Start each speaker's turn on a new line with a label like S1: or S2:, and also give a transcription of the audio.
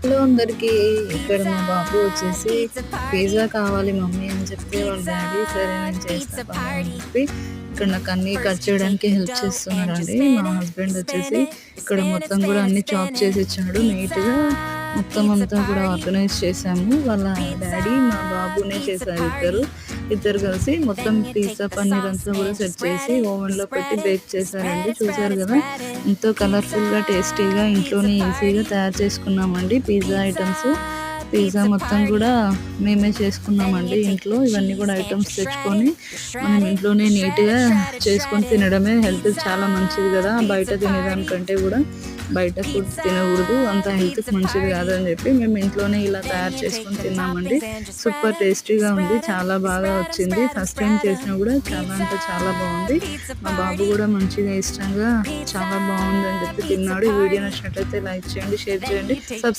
S1: Hello అందరికీ. ఇక్కడ మా బాబు వచ్చేసి పిజ్జా కావాలి మమ్మీ అని చెప్తే వాళ్ళ డాడీ సరే నేను చేస్తా అని చెప్పి ఇక్కడ నాకు అన్నీ కట్ చేయడానికి హెల్ప్ చేస్తున్నారండి. మా హస్బెండ్ వచ్చేసి ఇక్కడ మొత్తం కూడా అన్ని చాప్ చేసి ఇచ్చాడు నీట్గా. మొత్తం అంతా కూడా ఆర్గనైజ్ చేసాము. వాళ్ళ డాడీ మా బాబునే చేశారు. ఇద్దరు కలిసి మొత్తం పిజ్జా పన్నీర్ అంతా కూడా సెట్ చేసి ఓవెన్లో పెట్టి బేక్ చేశారండి. చూసారు కదా ఎంతో కలర్ఫుల్గా టేస్టీగా ఇంట్లోనే ఈజీగా తయారు చేసుకున్నామండి పిజ్జా ఐటమ్స్. పిజ్జా మొత్తం కూడా మేమే చేసుకున్నామండి ఇంట్లో. ఇవన్నీ కూడా ఐటమ్స్ తెచ్చుకొని మనం ఇంట్లోనే నీట్గా చేసుకొని తినడమే హెల్త్ చాలా మంచిది కదా. బయట తినేదానికంటే కూడా బయట ఫుడ్ తినకూడదు, అంత హెల్త్కి మంచిది కాదని చెప్పి మేము ఇంట్లోనే ఇలా తయారు చేసుకొని తిన్నామండి. సూపర్ టేస్టీగా ఉంది, చాలా బాగా వచ్చింది. ఫస్ట్ టైం చేసినా కూడా చాలా అంటే చాలా బాగుంది. మా బాబు కూడా మంచిగా ఇష్టంగా చాలా బాగుంది అని చెప్పి తిన్నాడు. ఈ వీడియో నచ్చినట్లయితే లైక్ చేయండి, షేర్ చేయండి, సబ్స్క్రైబ్